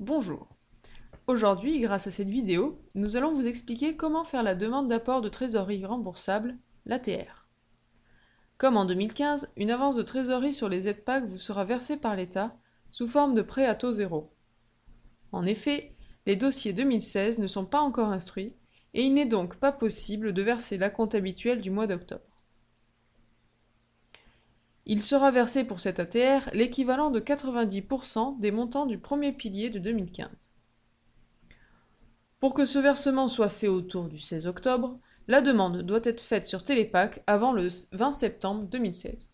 Bonjour. Aujourd'hui, grâce à cette vidéo, nous allons vous expliquer comment faire la demande d'apport de trésorerie remboursable, l'ATR. Comme en 2015, une avance de trésorerie sur les aides-PAC vous sera versée par l'État sous forme de prêt à taux zéro. En effet, les dossiers 2016 ne sont pas encore instruits et il n'est donc pas possible de verser l'acompte habituel du mois d'octobre. Il sera versé pour cette ATR l'équivalent de 90% des montants du premier pilier de 2015. Pour que ce versement soit fait autour du 16 octobre, la demande doit être faite sur Télépac avant le 20 septembre 2016.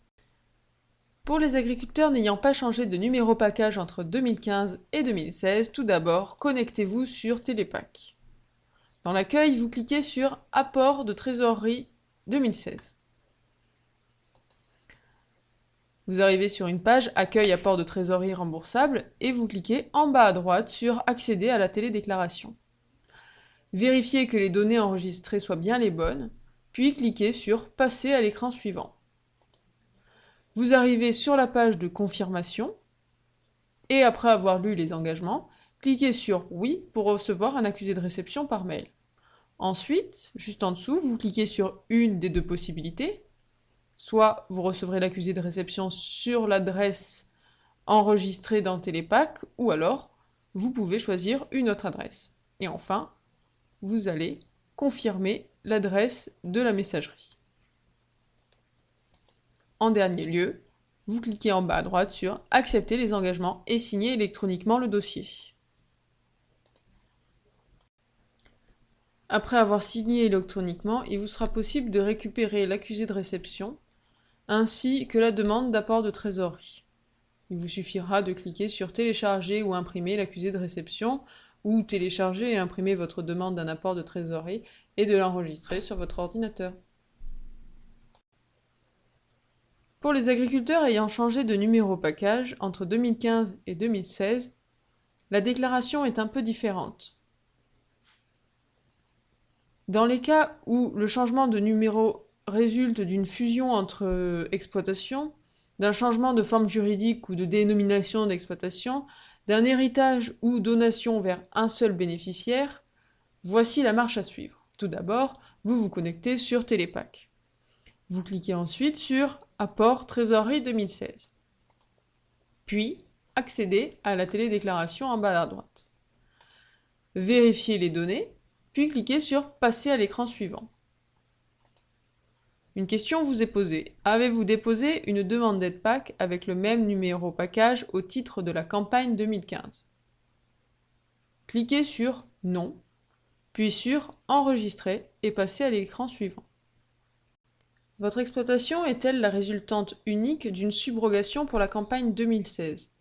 Pour les agriculteurs n'ayant pas changé de numéro package entre 2015 et 2016, tout d'abord, connectez-vous sur Télépac. Dans l'accueil, vous cliquez sur « Apport de trésorerie 2016 ». Vous arrivez sur une page « Accueil apport de trésorerie remboursable » et vous cliquez en bas à droite sur « Accéder à la télédéclaration ». Vérifiez que les données enregistrées soient bien les bonnes, puis cliquez sur « Passer à l'écran suivant ». Vous arrivez sur la page de confirmation, et après avoir lu les engagements, cliquez sur « Oui » pour recevoir un accusé de réception par mail. Ensuite, juste en dessous, vous cliquez sur une des deux possibilités, soit vous recevrez l'accusé de réception sur l'adresse enregistrée dans Télépac, ou alors vous pouvez choisir une autre adresse. Et enfin, vous allez confirmer l'adresse de la messagerie. En dernier lieu, vous cliquez en bas à droite sur « Accepter les engagements et signer électroniquement le dossier ». Après avoir signé électroniquement, il vous sera possible de récupérer l'accusé de réception ainsi que la demande d'apport de trésorerie. Il vous suffira de cliquer sur « Télécharger ou imprimer l'accusé de réception » ou télécharger et imprimer votre demande d'un apport de trésorerie et de l'enregistrer sur votre ordinateur. Pour les agriculteurs ayant changé de numéro package entre 2015 et 2016, la déclaration est un peu différente. Dans les cas où le changement de numéro résulte d'une fusion entre exploitations, d'un changement de forme juridique ou de dénomination d'exploitation, d'un héritage ou donation vers un seul bénéficiaire, voici la marche à suivre. Tout d'abord, vous vous connectez sur Télépac. Vous cliquez ensuite sur « Apport trésorerie 2016 ». Puis, accédez à la télédéclaration en bas à droite. Vérifiez les données, puis cliquez sur « Passer à l'écran suivant ». Une question vous est posée. Avez-vous déposé une demande d'aide-PAC avec le même numéro package au titre de la campagne 2015 ? Cliquez sur « Non », puis sur « Enregistrer » et passez à l'écran suivant. Votre exploitation est-elle la résultante unique d'une subrogation pour la campagne 2016 ?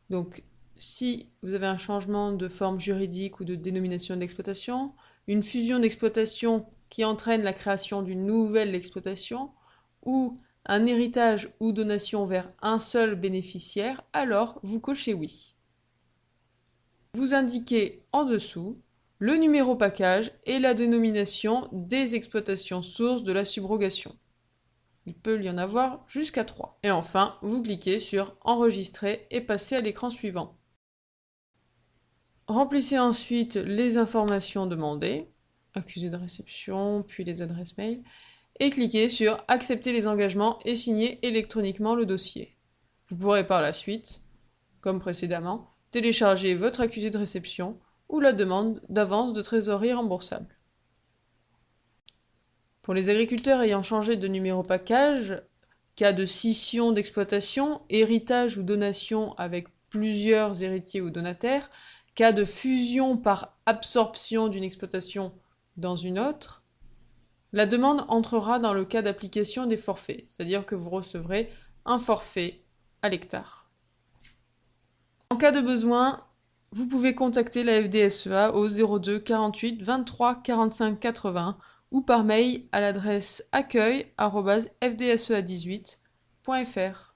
Donc, si vous avez un changement de forme juridique ou de dénomination d'exploitation, une fusion d'exploitation qui entraîne la création d'une nouvelle exploitation, ou un héritage ou donation vers un seul bénéficiaire, alors vous cochez oui. Vous indiquez en dessous le numéro package et la dénomination des exploitations sources de la subrogation. Il peut y en avoir jusqu'à 3. Et enfin, vous cliquez sur « Enregistrer » et passez à l'écran suivant. Remplissez ensuite les informations demandées, accusé de réception, puis les adresses mail, et cliquez sur « Accepter les engagements et signer électroniquement le dossier ». Vous pourrez par la suite, comme précédemment, télécharger votre accusé de réception ou la demande d'avance de trésorerie remboursable. Pour les agriculteurs ayant changé de numéro package, cas de scission d'exploitation, héritage ou donation avec plusieurs héritiers ou donataires, cas de fusion par absorption d'une exploitation dans une autre, la demande entrera dans le cas d'application des forfaits, c'est-à-dire que vous recevrez un forfait à l'hectare. En cas de besoin, vous pouvez contacter la FDSEA au 02 48 23 45 80 ou par mail à l'adresse accueil@fdsea18.fr.